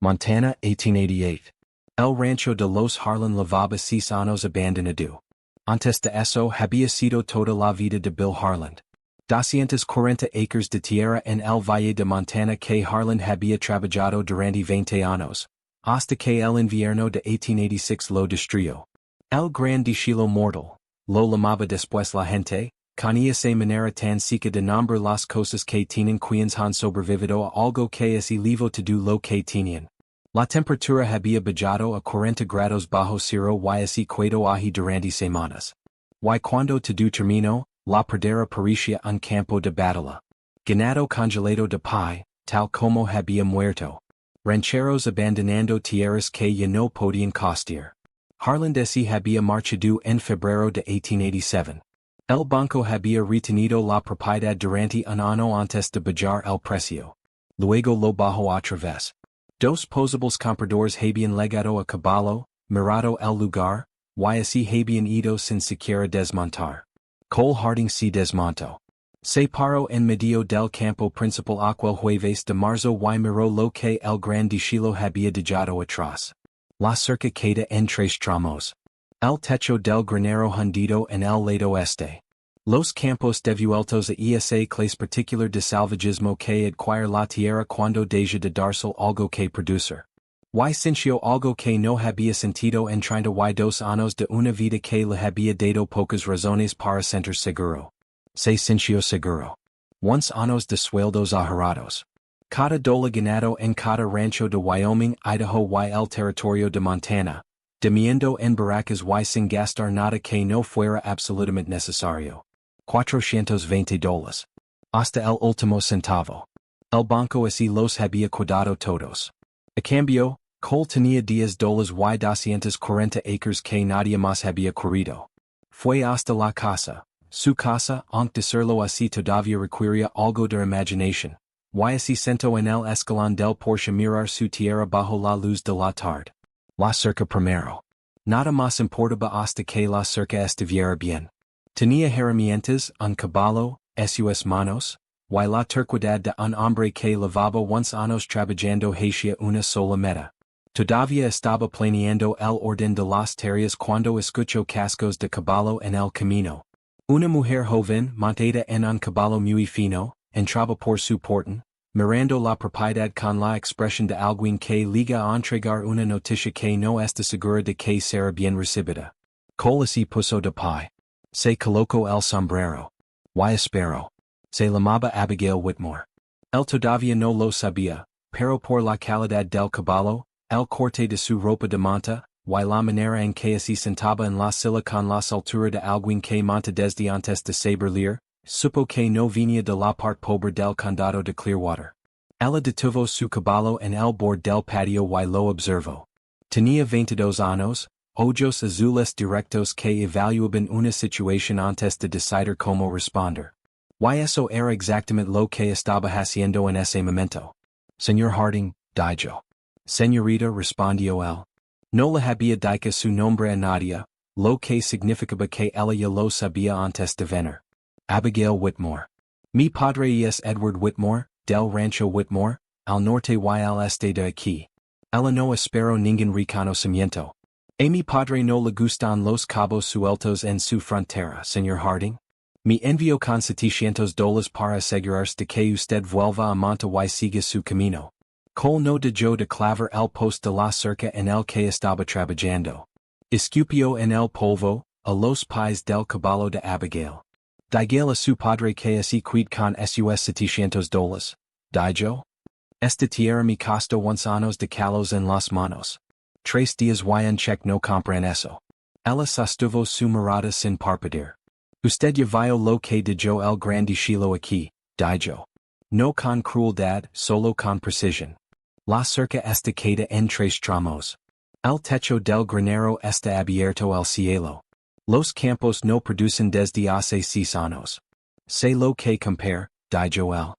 Montana, 1888. El Rancho de los Harlan lavaba 6 años abandonado. Antes de eso había sido toda la vida de Bill Harlan. 240 acres de tierra en el valle de Montana que Harlan había trabajado durante 20 años, hasta que el invierno de 1886 lo destruyó. El gran deshilo mortal, lo llamaba después la gente, con esa manera tan seca de nombrar las cosas que tienen quienes han sobrevivido a algo que es ilivo todo lo que tenían. La temperatura había bajado a 40 grados bajo cero y así quedó allí durante semanas. Y cuando todo terminó, la pradera parecía un campo de batalla. Ganado congelado de pie, tal como había muerto. Rancheros abandonando tierras que ya no podían costear. Harlan de había marchado en febrero de 1887. El banco había retenido la propiedad durante un año antes de bajar el precio. Luego lo bajó otra vez. Dos posibles compradores habían llegado a caballo, mirado el lugar, y así habían ido sin siquiera desmontar. Cole Harding se desmontó. Se paró en medio del campo principal aquel jueves de marzo y miró lo que el gran deshilo había dejado atrás. La cerca queda en 3 tramos. El techo del granero hundido en el lado este. Los campos devueltos a esa clase particular de salvajismo que adquiere la tierra cuando deja de darse algo que producer. Y sintió algo que no había sentido en 32 años de una vida que le había dado pocas razones para sentir seguro. Se sintió seguro. Once años de sueldos ahorrados. Cada $1 ganado en cada rancho de Wyoming, Idaho y el territorio de Montana, durmiendo en barracas y sin gastar nada que no fuera absolutamente necesario. $420. Hasta el último centavo. El banco así los había cuidado todos. A cambio, Cole tenía $10 y 240 acres que nadie más había corrido. Fue hasta la casa. Su casa, aunque decirlo así todavía requería algo de imaginación. Y así sentó en el escalón del porche mirar su tierra bajo la luz de la tarde. La cerca primero. Nada más importaba hasta que la cerca estuviera bien. Tenía herramientas, un caballo, sus manos, y la terquedad de un hombre que llevaba once años trabajando hacia una sola meta. Todavía estaba planeando el orden de las tareas cuando escuchó cascos de caballo en el camino. Una mujer joven, montada en un caballo muy fino, entraba por su portón, mirando la propiedad con la expresión de alguien que liga a entregar una noticia que no está segura de que será bien recibida. Cole se puso de pie. Se colocó el sombrero. Y esperó. Se llamaba Abigail Whitmore. Él todavía no lo sabía, pero por la calidad del caballo, el corte de su ropa de monta, y la manera en que se sentaba en la silla con la soltura de alguien que monta desde antes de saberlir, supo que no venía de la parte pobre del condado de Clearwater. Ella detuvo su caballo en el borde del patio y lo observó. Tenía 22 años, ojos azules directos que evaluaban una situación antes de decidir cómo responder. Y eso era exactamente lo que estaba haciendo en ese momento. Señor Harding, dijo. Señorita, respondió él. No le había dicho su nombre a nadie, lo que significaba que ella ya lo sabía antes de venir. Abigail Whitmore. Mi padre es Edward Whitmore, del Rancho Whitmore, al norte y al este de aquí. Ella no espero ningún reconocimiento. A mi padre no le gustan los cabos sueltos en su frontera, señor Harding. Me envió con $700 para asegurarse de que usted vuelva a monta y siga su camino. Cole no dejó de clavar el post de la cerca en el que estaba trabajando. Escupió en el polvo, a los pies del caballo de Abigail. Dígale a su padre que así quid con sus $700. Dijo. Esta tierra me costó 11 años de calos en las manos. 3 días y un cheque no compran eso. Ella sostuvo su mirada sin parpadear. Usted ya vio lo que dijo el gran deshilo aquí, dijo. No con crueldad, solo con precisión. La cerca está queda en 3 tramos. El techo del granero está abierto al cielo. Los campos no producen desde hace 6 años. Sé lo que compare, dijo él.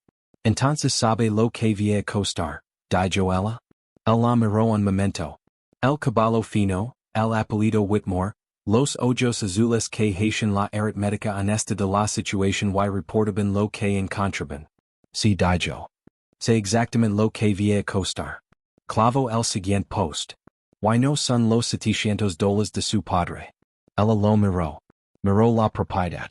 Entonces sabe lo que va a costar, dijo ella. Él la miró un momento. El caballo fino, el apellido Whitmore, los ojos azules que hacen la aritmética honesta de la situación y reportaban lo que encontraban. Sí, dijo. Sé exactamente lo que va a costar. Clavo el siguiente post. Why no son los 700 de su padre. Ella lo miró la propiedad.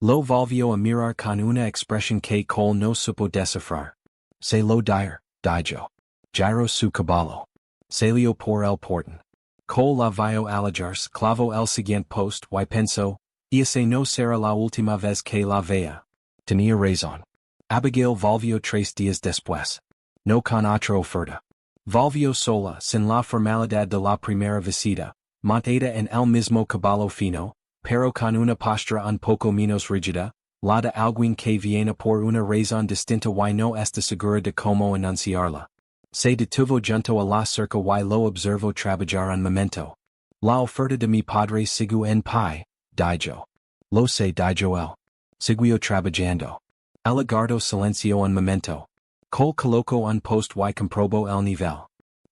Lo volvió a mirar con una expresión que Cole no supo descifrar. Se lo dijo. Giro su caballo. Salió por el portón. Cole la vio alejarse, clavo el siguiente post, y pensó, esa no será la última vez que la vea. Tenía razón. Abigail volvió 3 días después. No con otra oferta. Volvió sola, sin la formalidad de la primera visita, montada en el mismo caballo fino, pero con una postura un poco menos rígida, la de alguien que viene por una razón distinta y no está segura de cómo anunciarla. Se detuvo junto a la cerca y lo observó trabajar un momento. La oferta de mi padre sigue en pie, dijo. Lo sé, dijo él. Siguió trabajando. El aguardó silencio un momento. Cole colocó un post y comprobó el nivel.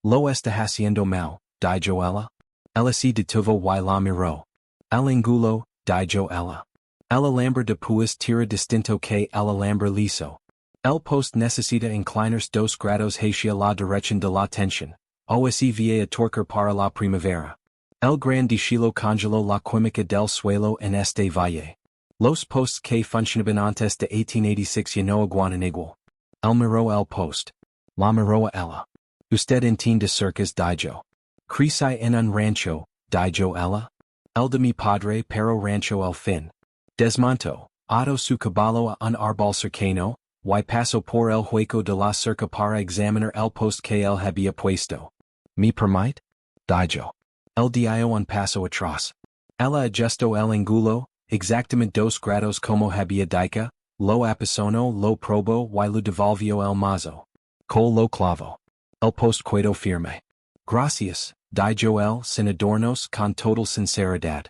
Lo está haciendo mal, dijo ella. Ella se detuvo y la miró. El ángulo, dijo ella. El alambre de púas tira distinto que el alambre liso. El post necesita inclinarse 2 grados hacia la dirección de la tensión, o se va a torcer para la primavera. El gran deshilo congeló la química del suelo en este valle. Los posts que funcionaban antes de 1886 ya no aguantan igual. El miró el post. La miró a ella. Usted entiende cercas, dijo. Crecí en un rancho, dijo ella. El de mi padre, pero rancho al fin. Desmontó, ató su caballo a un árbol cercano, y pasó por el hueco de la cerca para examinar el post que él había puesto. ¿Me permite? Dijo. El dio un paso atrás. Ella ajustó el ángulo, exactamente 2 grados como había dicho, lo apisonó, lo probó y lo devolvió el mazo. Cole lo clavó. El post quedó firme. Gracias, dijo él, sin adornos, con total sinceridad.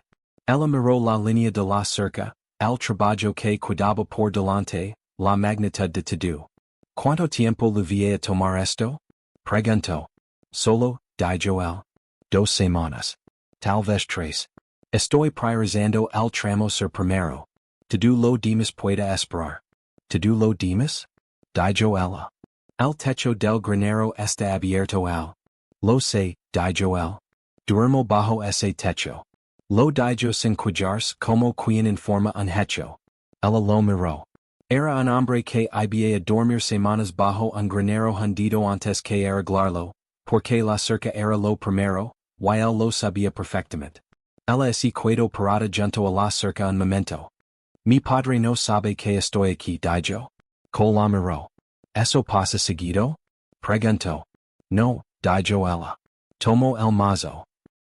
Ella miró la línea de la cerca, el trabajo que quedaba por delante, la magnitud de todo. ¿Cuánto tiempo le va a tomar esto? Preguntó. Solo, dijo él. 2 semanas. Tal vez 3. Estoy priorizando el tramo ser primero. Todo lo demás puede esperar. Todo lo demás? Dijo ella. El techo del granero está abierto al. Lo sé, dijo él. Duermo bajo ese techo. Lo dijo sin cuidarse como quien informa un hecho. Ella lo miró. Era un hombre que iba a dormir semanas bajo un granero hundido antes que arreglarlo, porque la cerca era lo primero, y él lo sabía perfectamente. Ella se quedó parada junto a la cerca un momento. Mi padre no sabe que estoy aquí, dijo. Cole la miró. ¿Eso pasa seguido? Preguntó. No, dijo ella. Tomó el mazo.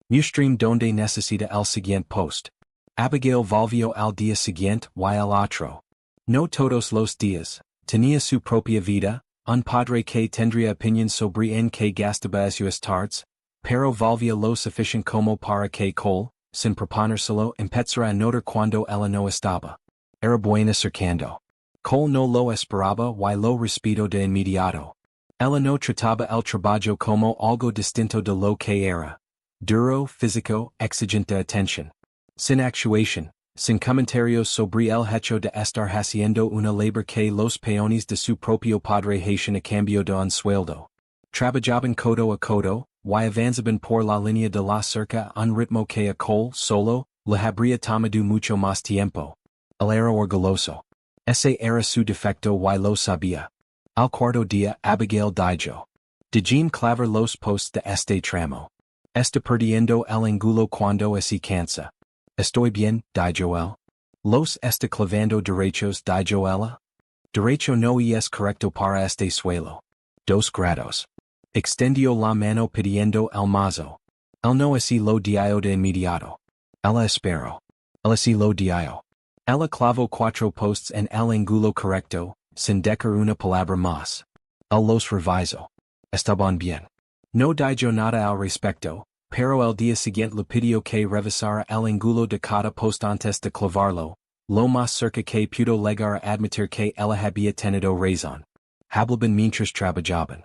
Mustream donde necesita el siguiente post. Abigail volvió al día siguiente y al otro. No todos los días, tenía su propia vida, un padre que tendría opinión sobre en que gastaba sus tardes, pero volvía lo suficiente como para que Cole, sin proponérselo, empezara a notar cuando ella no estaba. Era buena cercando. Cole no lo esperaba y lo respetó de inmediato. Ella no trataba el trabajo como algo distinto de lo que era. Duro, físico, exigente atención. Sin actuación, sin comentarios sobre el hecho de estar haciendo una labor que los peones de su propio padre hacían a cambio de un sueldo. Trabajaban codo a codo, y avanzaban por la línea de la cerca a un ritmo que a Cole, solo, le habría tomado mucho más tiempo. Él era orgulloso. Ese era su defecto y lo sabía. Al cuarto día, Abigail dijo. Dejin clavar los posts de este tramo. Está perdiendo el ángulo cuando se cansa. Estoy bien, dijo él. Los está clavando derechos, dijo ella. Derecho no es correcto para este suelo. 2 grados. Extendió la mano pidiendo el mazo. Él no así lo dio de inmediato. Ella esperó. Él así lo dio. Ella clavó 4 posts en el ángulo correcto, sin dejar una palabra más. Él los revisó. Estaban bien. No dijo nada al respecto, pero el día siguiente le pidió que revisara el ángulo de cada post antes de clavarlo, lo más cerca que pudo llegar a admitir que ella había tenido razón. Hablaban mientras trabajaban.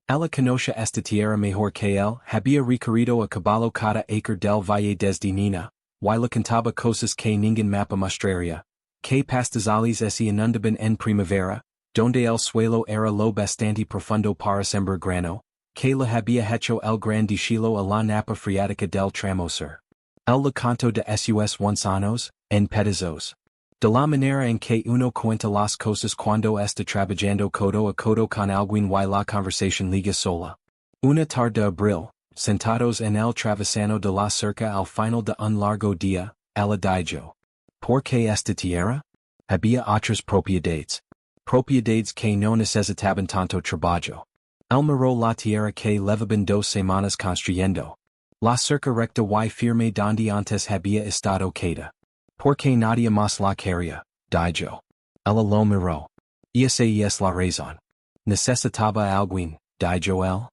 Ella conoce esta tierra mejor que él, había recorrido a caballo cada acre del valle desde niña, y le contaba cosas que ningún mapa mostraría, que pastizales se inundaban en primavera, donde el suelo era lo bastante profundo para sembrar grano, que la había hecho el gran deshilo a la napa freática del tramosur. El le canto de sus onzanos, en pedazos. De la manera en que uno cuenta las cosas cuando está trabajando codo a codo con alguien y la conversación liga sola. Una tarde de abril, sentados en el travesano de la cerca al final de un largo día, ella dijo. ¿Por qué esta tierra? Había otras propiedades. Propiedades que no necesitaban tanto trabajo. El miró la tierra que levaban 2 semanas construyendo. La cerca recta y firme donde antes había estado queda. Porque nadie más la quería, dijo. Ella lo miró. Esa es la razón. Necesitaba alguien, dijo él.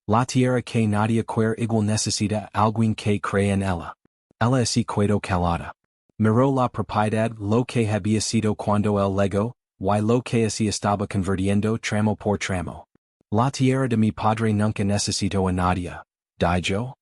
La tierra que nadie quiere igual necesita alguien que cree en ella. Ella es quedó calada. Miró la propiedad lo que había sido cuando él llegó, y lo que así estaba convirtiendo tramo por tramo. La tierra de mi padre nunca necesitó a nadie, dijo.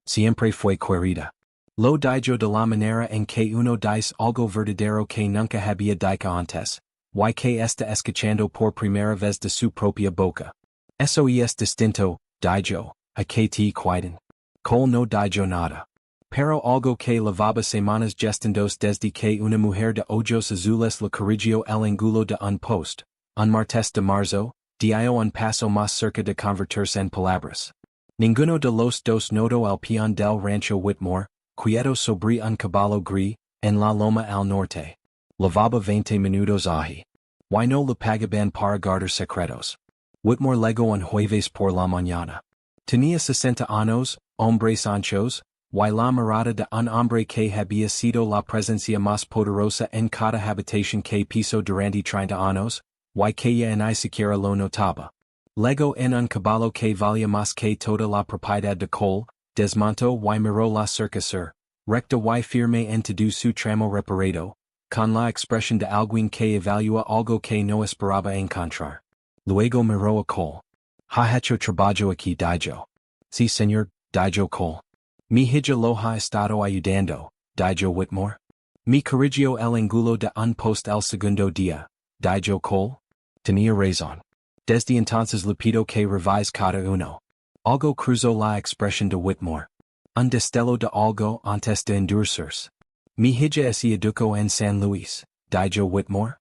Siempre fue querida. Lo dijo de la manera en que uno dice algo verdadero que nunca había dicho antes, y que está escuchando por primera vez de su propia boca. Eso es distinto, dijo, a que te cuiden. Cole no dijo nada. Pero algo que llevaba semanas gestándose desde que una mujer de ojos azules le corrigió el ángulo de un post, un martes de marzo, dio un paso más cerca de convertirse en palabras. Ninguno de los dos notó el peón del rancho Whitmore, quieto sobre un caballo gris, en la loma al norte. Llevaba 20 minutos allí. Y no le pagaban para guardar secretos. Whitmore llegó un jueves por la mañana. Tenía 60 años, hombres anchos, y la mirada de un hombre que había sido la presencia más poderosa en cada habitación que pisó durante 30 años, y que ya ni siquiera lo notaba. Llegó en un caballo que valía más que toda la propiedad de Cole, desmontó y miró la cerca sur, recta y firme en todo su tramo reparado, con la expresión de alguien que evalúa algo que no esperaba encontrar. Luego miró a Cole. Ha hecho trabajo aquí, dijo. Sí, señor, dijo Cole. Mi hija lo ha estado ayudando, dijo Whitmore. Mi corrigió el ángulo de un post el segundo día, dijo Cole. Tenía razón. Desde entonces le pido que revise cada uno. Algo cruzó la expresión de Whitmore. Un destello de algo antes de endurecerse. Mi hija se educó en San Luis, dijo Whitmore.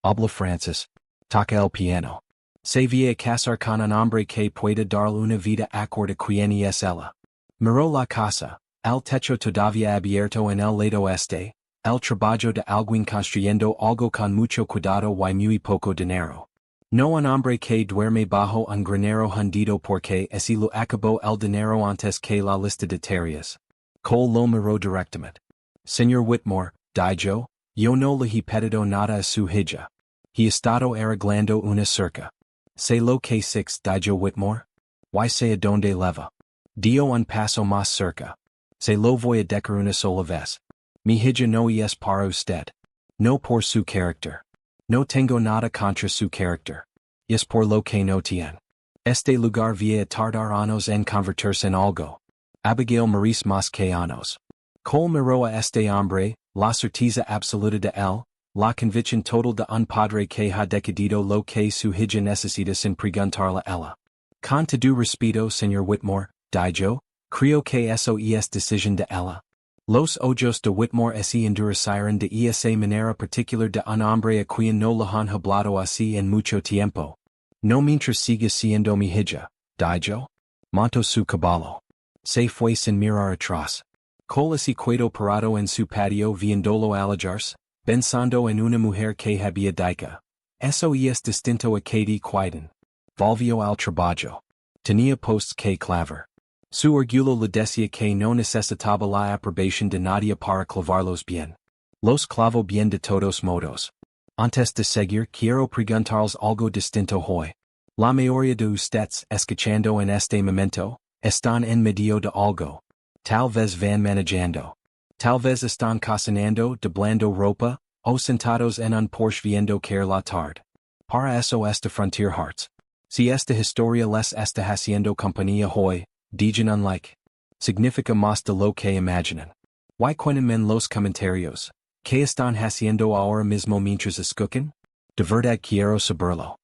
Habla francés. Toca el piano. Se vía casar con un hombre que pueda darle una vida acorde quien es ella. Miró la casa, el techo todavía abierto en el lado este, el trabajo de alguien construyendo algo con mucho cuidado y muy poco dinero. No un hombre que duerme bajo un granero hundido porque así lo acabó el dinero antes que la lista de tareas. Cole lo miró directamente. Señor Whitmore, dijo, yo no le he pedido nada a su hija. He estado arreglando una cerca. Sé lo que six, dijo Whitmore. Y sé a donde leva. Dio un paso más cerca. Se lo voy a dejar una sola vez. Mi hija no es para usted. No por su carácter. No tengo nada contra su carácter. Es por lo que no tiene. Este lugar vía tardar años en convertirse en algo. Abigail Maurice más que años. Cole miró a este hombre, la certeza absoluta de él, la convicción total de un padre que ha decidido lo que su hija necesita sin preguntarle ella. Con todo respeto, señor Whitmore, dijo, creo que eso es decisión de ella. Los ojos de Whitmore se endurecieron de esa manera particular de un hombre a quien no le han hablado así en mucho tiempo. No mientras siga siendo mi hija, dijo. Montó su caballo. Se fue sin mirar atrás. Cole se quedó parado en su patio viéndolo alejarse, pensando en una mujer que había dicho. Eso es distinto a Katie Quiden. Volvió al trabajo. Tenía posts que clavar. Su orgullo le decía que no necesitaba la aprobación de nadie para clavarlos bien. Los clavo bien de todos modos. Antes de seguir, quiero preguntarles algo distinto hoy. La mayoría de ustedes, escuchando en este momento, están en medio de algo. Tal vez van manejando. Tal vez están cocinando, doblando ropa, o sentados en un Porsche viendo caer la tarde. Para eso esta Frontier Hearts. Si esta historia les está haciendo compañía hoy, digan un like. Significa más de lo que imaginan. Y cuéntenme en los comentarios, ¿qué están haciendo ahora mismo mientras escuchan? De verdad quiero saberlo.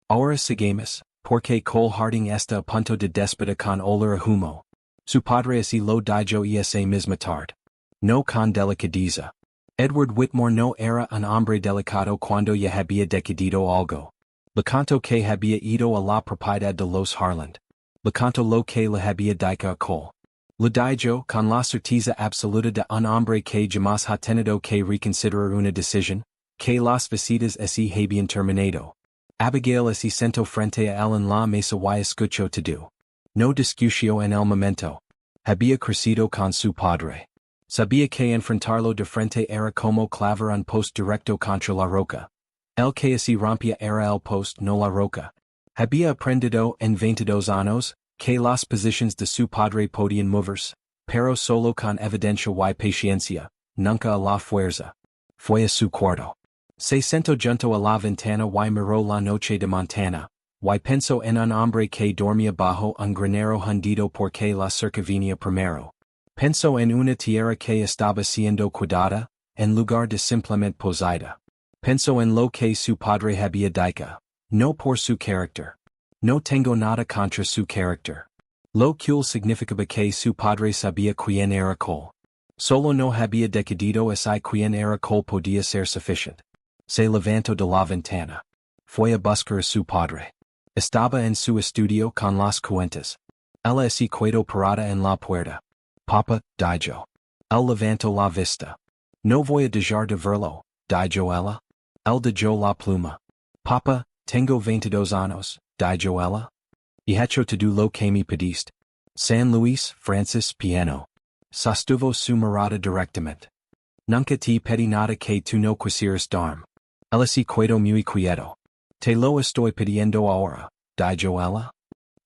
Ahora sigamos, porque col harding esta a punto de despeda con olor a humo. Su padre así lo dijo esa misma tarde. No con delicadeza. Edward Whitmore no era un hombre delicado cuando ya había decidido algo. Le canto que había ido a la propiedad de los Harlan. Le canto lo que le había dicho a col. Le dijo con la certeza absoluta de un hombre que jamás ha tenido que reconsiderar una decisión, que las visitas así habían terminado. Abigail así sentó frente a él en la mesa y escuchó todo. No discutió en el momento. Había crecido con su padre. Sabía que enfrentarlo de frente era como clavar un post directo contra la roca. El que así rompía era el post, no la roca. Había aprendido en 22 años que las posiciones de su padre podían moverse, pero solo con evidencia y paciencia, nunca a la fuerza. Fue a su cuarto. Se sentó junto a la ventana y miró la noche de Montana, y pensó en un hombre que dormía bajo un granero hundido porque la cerca venía primero. Pensó en una tierra que estaba siendo cuidada, en lugar de simplemente poseída. Pensó en lo que su padre había dicho, no por su carácter. No tengo nada contra su carácter. Lo cual significaba que su padre sabía quién era col. Solo no había decidido así quién era col podía ser suficiente. Se levantó de la ventana. Fue a buscar a su padre. Estaba en su estudio con las cuentas. Ella así quedó parada en la puerta. Papa, dijo. Él levantó la vista. No voy a dejar de verlo, dijo ella. Él dejó la pluma. Papa, tengo 22 años, dijo ella. Y hecho todo lo que me pediste. San Luis, Francis, piano. Sostuvo su mirada directamente. Nunca te pedí nada que tú no quisieras darme. Ella se quedó muy quieto. Te lo estoy pidiendo ahora, dijo ella.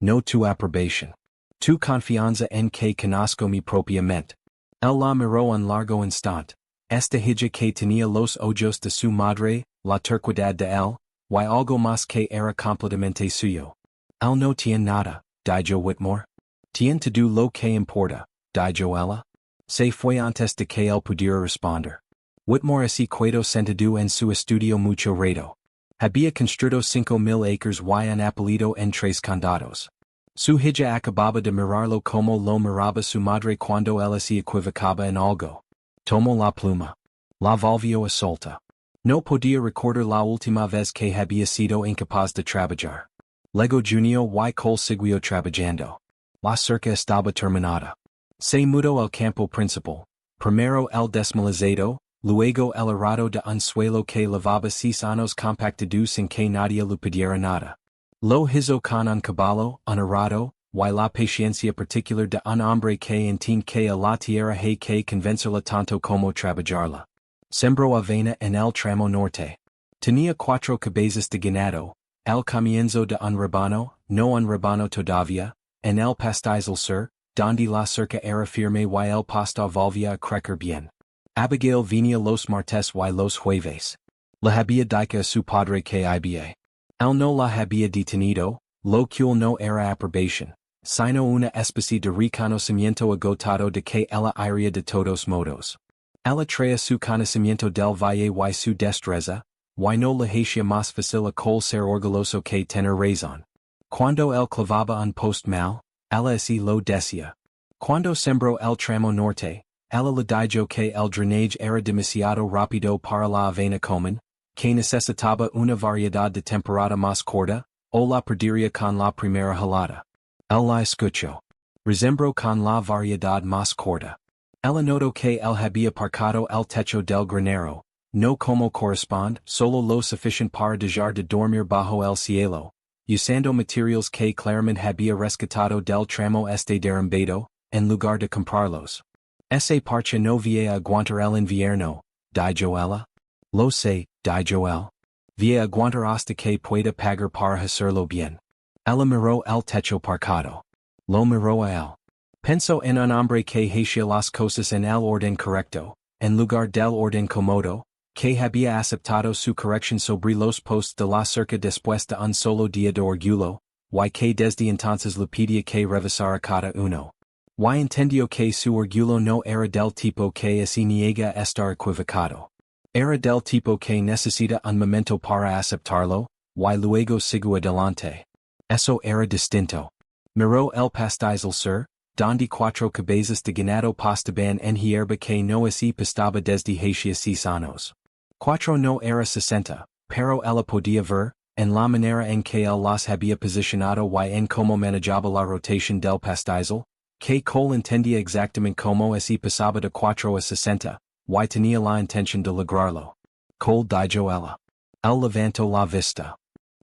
No tu aprobación. Tu confianza en que conozco mi propia mente. Él la miró un largo instante. Esta hija que tenía los ojos de su madre, la terquedad de él, y algo más que era completamente suyo. Él no tiene nada, dijo Whitmore. Tiene todo lo que importa, dijo ella. Se fue antes de que él pudiera responder. Whitmore así quedó sentado en su estudio mucho rato. Había construido 5,000 acres y un apellido en 3 condados. Su hija acababa de mirarlo como lo miraba su madre cuando él se equivocaba en algo. Tomó la pluma. La volvió a soltar. No podía recordar la última vez que había sido incapaz de trabajar. Luego junio y col siguió trabajando. La cerca estaba terminada. Se mudó al campo principal. Primero el desmalizado, luego el arado de un suelo que llevaba 6 años compactado sin que nadie le pidiera nada. Lo hizo con un caballo, un arado, y la paciencia particular de un hombre que entiende que a la tierra hay que convencerla tanto como trabajarla. Sembró avena en el tramo norte. Tenía 4 cabezas de ganado, el comienzo de un rebaño, no un rebaño todavía, en el pastizal sur, donde la cerca era firme y el pasto volvía a crecer bien. Abigail venía los martes y los jueves. Le había dicho a su padre que había. Él no la había detenido, lo cual no era aprobación, sino una especie de reconocimiento agotado de que ella iría de todos modos. Ella traía su conocimiento del valle y su destreza, y no le hacía más fácil a col ser orgulloso que tener razón. Cuando él clavaba un post mal, ella así lo decía. Cuando sembró el tramo norte, ella le dijo que el drenaje era demasiado rápido para la avena común, que necesitaba una variedad de temporada más corta, o la perdería con la primera helada. Él la escuchó. Resembró con la variedad más corta. Ella notó que él había parcado el techo del granero, no como corresponde, solo lo suficiente para dejar de dormir bajo el cielo, usando materiales que claramente había rescatado del tramo este derrumbado, en lugar de comprarlos. Ese parche no vía aguantar el invierno, dijo ella. Lo sé, dijo él. Vía aguantar hasta que pueda pagar para hacerlo bien. Ella miró el techo parcado. Lo miró a él. Pensó en un hombre que hacía las cosas en el orden correcto, en lugar del orden cómodo, que había aceptado su corrección sobre los posts de la cerca después de un solo día de orgullo, y que desde entonces le pedía que revisara cada uno. Y entendió que su orgullo no era del tipo que se niega a estar equivocado. Era del tipo que necesita un momento para aceptarlo, y luego sigue adelante. Eso era distinto. Miró el pastizal sur, donde cuatro cabezas de ganado pastaban en hierba que no se pastaba desde hacía 6 años. Cuatro no era 60, pero ella podía ver, en la manera en que él las había posicionado y en cómo manejaba la rotación del pastizal, que Cole entendía exactamente cómo se pasaba de 4 a 60, y tenía la intención de lograrlo. Cole dijo ella. Él levantó la vista.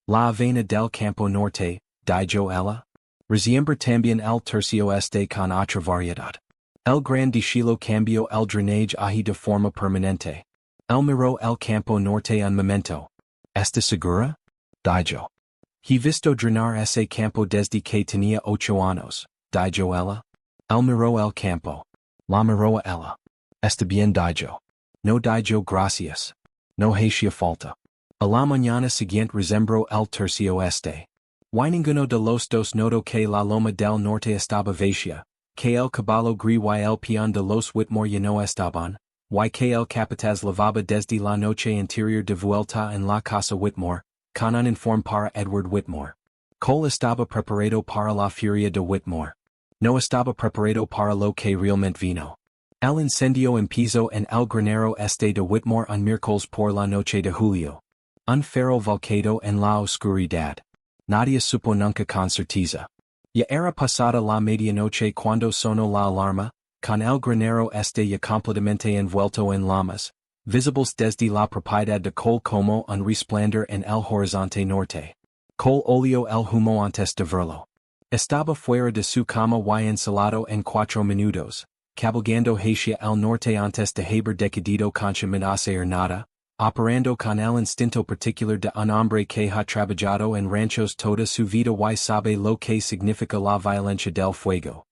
La avena del campo norte, dijo ella. Reciembre también el tercio este con otra variedad. El gran deshilo cambió el drainage allí de forma permanente. Él miró el campo norte un momento. ¿Está segura? Dijo. He visto drenar ese campo desde que tenía 8 años, dijo ella. Él miró el campo. La miró a ella. Está bien, dijo. No dijo gracias. No hacía falta. A la mañana siguiente resembró el tercio este. Y ninguno de los dos notó que la loma del norte estaba vacía, que el caballo gris y el peón de los Whitmore ya no estaban, y que el capataz lavaba desde la noche anterior de vuelta en la casa Whitmore, con un informe para Edward Whitmore. Cole estaba preparado para la furia de Whitmore. No estaba preparado para lo que realmente vino. El incendio empezó en el granero este de Whitmore un miércoles por la noche de julio. Un faro volcado en la oscuridad. Nadie supo nunca con certeza. Ya era pasada la medianoche cuando sonó la alarma, con el granero este ya completamente envuelto en llamas, visibles desde la propiedad de Cole como un resplandor en el horizonte norte. Cole olió el humo antes de verlo. Estaba fuera de su cama y ensalado en 4 minutos, cabalgando hacia el norte antes de haber decidido concha hacer nada, operando con el instinto particular de un hombre que ha trabajado en ranchos toda su vida y sabe lo que significa la violencia del fuego.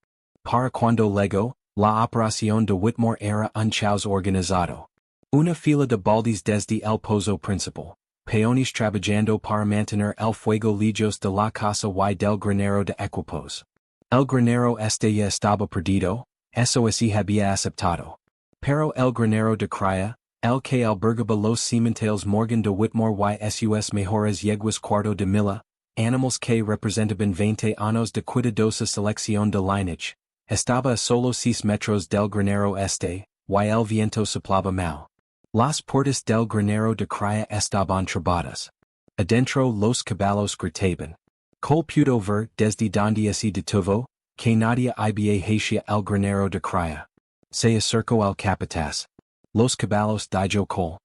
Para cuando llegó, la operación de Whitmore era un caos organizado. Una fila de baldes desde el pozo principal, peones trabajando para mantener el fuego lejos de la casa y del granero de equipos. El granero este ya estaba perdido, eso se había aceptado. Pero el granero de cría, el que albergaba los cementerios Morgan de Whitmore y sus mejores yeguas cuarto de milla, animals que representaban 20 años de cuidadosa selección de lineage, estaba a solo 6 metros del granero este, y el viento soplaba mal. Las puertas del granero de cría estaban trabadas. Adentro los caballos gritaban. Cole pudo ver desde donde se detuvo, que nadie había hacia el granero de cría. Se acercó el capataz. Los caballos, dijo Cole.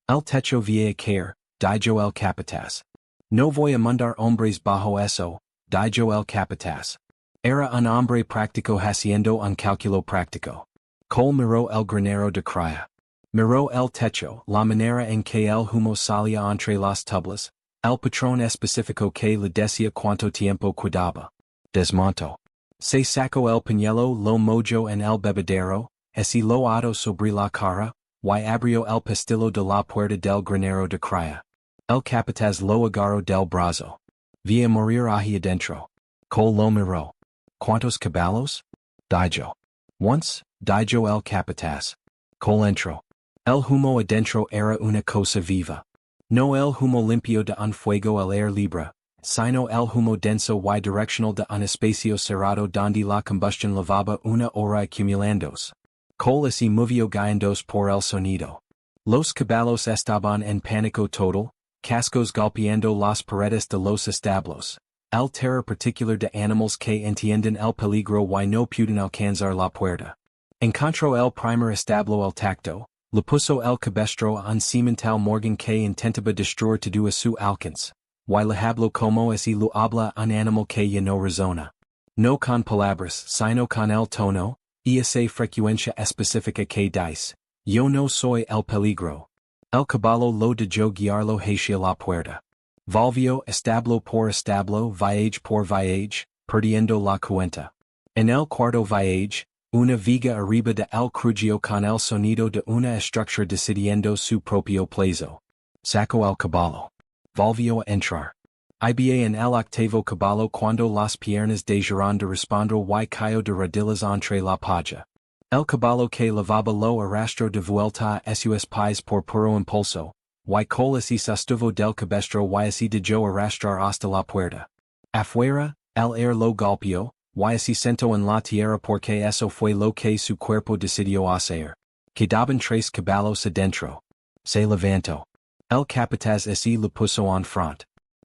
El techo vía caer, dijo el capataz. No voy a mandar hombres bajo eso, dijo el capataz. Era un hombre práctico haciendo un cálculo práctico. Cole miró el granero de cría. Miró el techo, la manera en que el humo salía entre las tablas, el patrón específico que le decía cuánto tiempo cuidaba. Desmontó. Se sacó el pañuelo, lo mojó en el bebedero, y lo ató sobre la cara, y abrió el pestillo de la puerta del granero de cría. El capataz lo agarró del brazo. Vía morir ahí adentro. Cole lo miró. ¿Cuántos caballos? Dijo. Once, dijo el capataz. Cole entró. El humo adentro era una cosa viva. No el humo limpio de un fuego al aire libre, sino el humo denso y direccional de un espacio cerrado donde la combustión llevaba una hora acumulándose. Cole se movió guiándose por el sonido. Los caballos estaban en pánico total, cascos golpeando las paredes de los establos. El terror particular de animals que entienden el peligro y no pueden alcanzar la puerta. Encontró el primer establo el tacto, le puso el cabestro a un cemental Morgan que intentaba destruir todo a su alcance, y le habló como si lo habla un animal que ya no razona. No con palabras, sino con el tono, y esa frecuencia específica que dice, yo no soy el peligro. El caballo lo dejó guiarlo hacia la puerta. Volvió establo por establo, viaje por viaje, perdiendo la cuenta. En el cuarto viaje, una viga arriba de el crujió con el sonido de una estructura decidiendo su propio plazo. Sacó el caballo. Volvió a entrar. Iba en el octavo caballo cuando las piernas dejaron de responder y cayó de rodillas entre la paja. El caballo que lavaba lo arrastró de vuelta a sus pies por puro impulso, y Cole se sostuvo del cabestro y se dejó arrastrar hasta la puerta. Afuera, lo golpeó, y se sentó en la tierra porque eso fue lo que su cuerpo decidió hacer. Quedaban 3 caballos adentro. Se levantó. El capataz así le puso en front.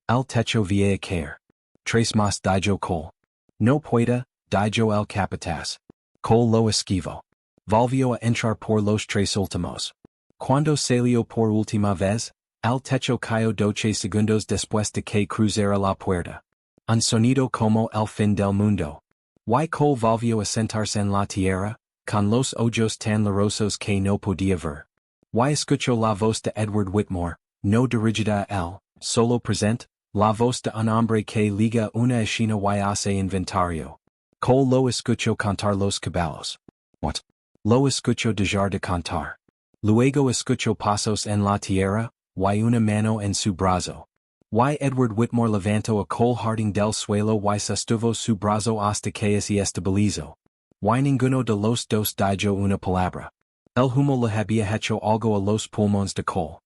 El techo vía caer. 3 más dijo Cole. No pueda, dijo el capataz. Cole lo esquivó. Volvió a entrar por los 3 últimos. Cuando salió por última vez, el techo cayó 12 segundos después de que cruzara la puerta. Un sonido como el fin del mundo. Y Cole volvió a sentarse en la tierra, con los ojos tan llorosos que no podía ver. Y escuchó la voz de Edward Whitmore, no dirigida a él, solo present, la voz de un hombre que liga una esquina y hace inventario. Cole lo escuchó cantar los caballos. What? Lo escuchó dejar de cantar. Luego escuchó pasos en la tierra, y una mano en su brazo. Y Edward Whitmore levantó a Cole Harding del suelo y sostuvo su brazo hasta que se estabilizó. Y ninguno de los dos dijo una palabra. El humo le había hecho algo a los pulmones de Cole.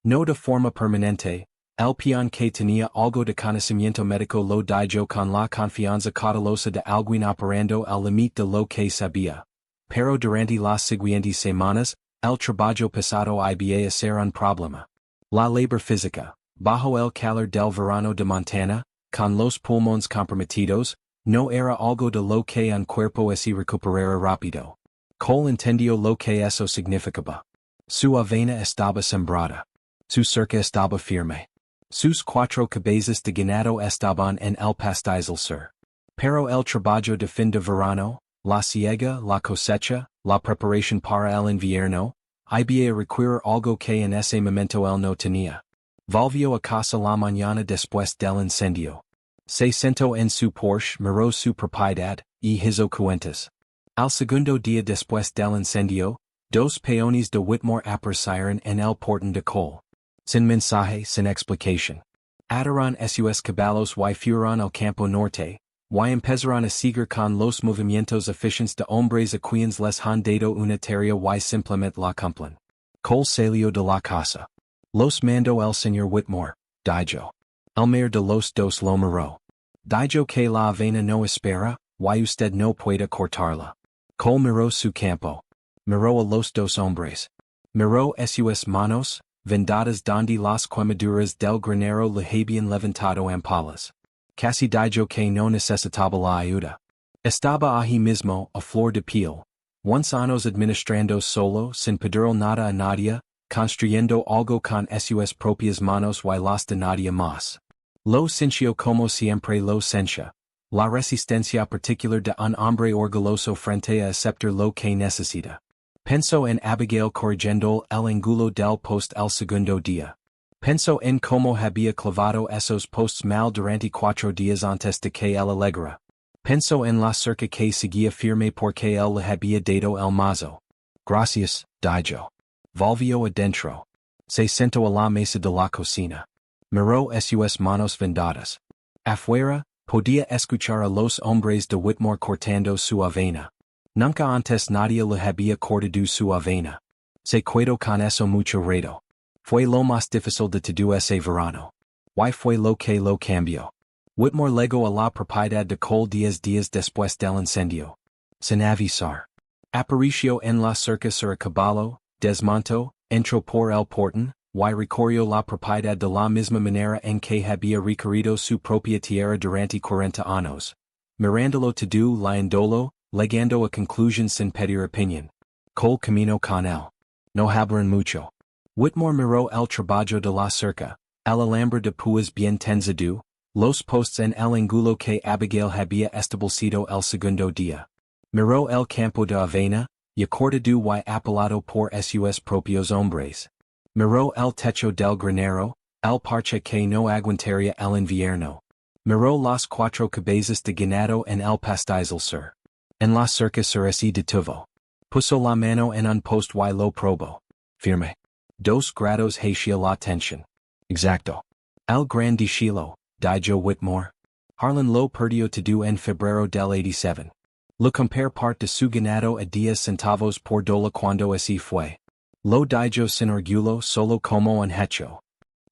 No de forma permanente, el peón que tenía algo de conocimiento médico lo dijo con la confianza cautelosa de alguien operando al límite de lo que sabía. Pero durante las siguientes semanas, el trabajo pesado iba a ser un problema. La labor física, bajo el calor del verano de Montana, con los pulmones comprometidos, no era algo de lo que un cuerpo así recuperara rápido. Cole entendió lo que eso significaba. Su avena estaba sembrada. Su cerca estaba firme. Sus 4 cabezas de ganado estaban en el pastizal sur. Pero el trabajo de fin de verano, la siega, la cosecha, la preparación para el invierno, iba a requerir algo que en ese momento él no tenía. Volvió a casa la mañana después del incendio. Se sentó en su Porsche, miró su propiedad, y hizo cuentas. Al segundo día después del incendio, 2 peones de Whitmore aparecieron en el portón de Cole. Sin mensaje, sin explicación. Ataron sus caballos y fueron al campo norte, y empezaron a seguir con los movimientos eficientes de hombres a quienes les han dado una tarea y simplemente la cumplen. Cole salió de la casa. Los mandó el señor Whitmore, dijo. El mayor de los dos lo miró. Dijo que la avena no espera, y usted no puede cortarla. Cole miró su campo. Miró a los 2 hombres. Miró sus manos, vendadas donde las quemaduras del granero le habían levantado ampollas. Casi dijo que no necesitaba la ayuda. Estaba allí mismo, a flor de piel. Once años administrando solo, sin pedir nada a nadie, construyendo algo con sus propias manos y las de nadie más. Lo sintió como siempre lo sentia. La resistencia particular de un hombre orgulloso frente a aceptar lo que necesita. Pensó en Abigail corrigiendo el ángulo del post el segundo día. Pensó en cómo había clavado esos posts mal durante 4 días antes de que él alegara. Pensó en la cerca que seguía firme porque él le había dado el mazo. Gracias, dijo. Volvió adentro. Se sentó a la mesa de la cocina. Miró sus manos vendadas. Afuera, podía escuchar a los hombres de Whitmore cortando su avena. Nunca antes nadie le había cortado su avena. Se quedó con eso mucho rato. Fue lo más difícil de todo ese verano. Y fue lo que lo cambió. Whitmore legó a la propiedad de Cole 10 días después del incendio. Sin avisar. Apareció en la cerca sur a caballo, desmontó, entró por el portón, y recorrió la propiedad de la misma manera en que había recorrido su propia tierra durante 40 años. Mirándolo todo leyéndolo, llegando a conclusions sin pedir opinión. Cole caminó con él. No hablaron mucho. Whitmore miró el trabajo de la cerca, el alambre de púas bien tendido, los posts en el ángulo que Abigail había establecido el segundo día. Miró el campo de avena, y cortado y apilado por sus propios hombres. Miró el techo del granero, el parche que no aguantaría el invierno. Miró las 4 cabezas de ganado en el pastizal sur. En la cerca sur se detuvo. Puso la mano en un post y lo probó. Firme. 2 grados hacia la tensión. Exacto. El gran deshilo, dijo Whitmore. Harlan lo perdió todo en febrero del 87. Lo compare parte de su ganado a 10 centavos por $1 cuando así fue. Lo dijo sin orgullo solo como un hecho.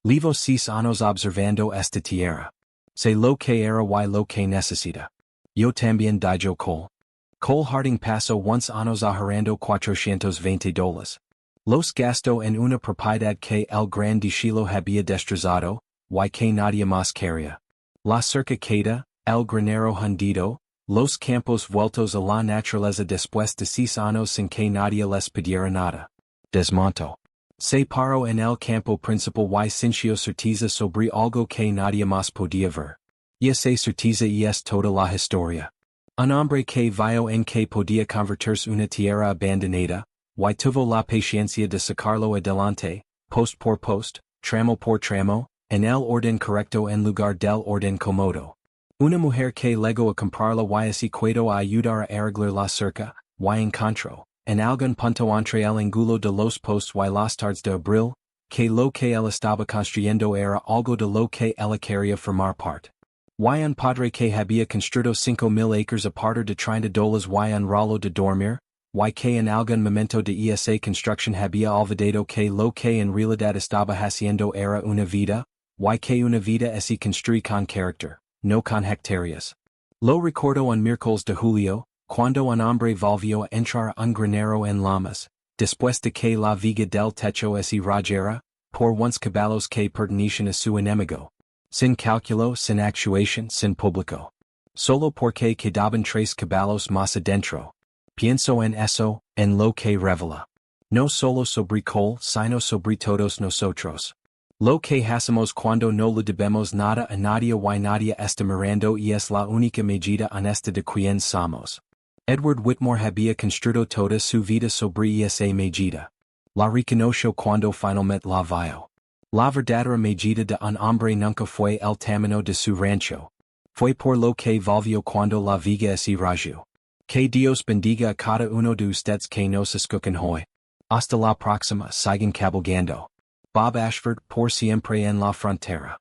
Levo 6 años observando esta tierra. Se lo que era y lo que necesita. Yo también digo col. Col harding paso once años ahorrando $420. Los gasto en una propiedad que el gran dishilo había destrozado, y que nadie más quería. La cerca queda, el granero hundido, los campos vueltos a la naturaleza después de 6 años sin que nadie les pidiera nada. Desmonto. Se paro en el campo principal y sintió certeza sobre algo que nadie más podía ver. Y esa certeza es toda la historia. Un hombre que vio en que podía convertirse una tierra abandonada, y tuvo la paciencia de sacarlo adelante, post por post, tramo por tramo, en el orden correcto en lugar del orden cómodo. Una mujer que llegó a comprarla y así puedo a ayudar a arreglar la cerca, y encontró, en algún punto entre el ángulo de los postes y las tardes de abril, que lo que él estaba construyendo era algo de lo que ella quería formar parte. Y un padre que había construido 5,000 acres a partir de $30 y un ralo de dormir, y que en algún momento de esa construcción había olvidado que lo que en realidad estaba haciendo era una vida, y que una vida así construye con carácter, no con hectáreas. Lo recuerdo un miércoles de julio, cuando un hombre volvió a entrar un granero en Lamas, después de que la viga del techo así rayera, por unos caballos que pertenecían a su enemigo. Sin cálculo, sin actuación, sin público. Solo porque quedaban 3 caballos más adentro. Pienso en eso, en lo que revela. No solo sobre col, sino sobre todos nosotros. Lo que hacemos cuando no le debemos nada a nadie y nadie está mirando y es la única medida honesta de quien somos. Edward Whitmore había construido toda su vida sobre esa medida. La reconoció cuando finalmente la vio. La verdadera medida de un hombre nunca fue el tamaño de su rancho. Fue por lo que volvió cuando la viga así rayó. Que Dios bendiga a cada uno de ustedes que nos escuchan hoy. Hasta la próxima, sigan cabalgando. Bob Ashford, por siempre en la frontera.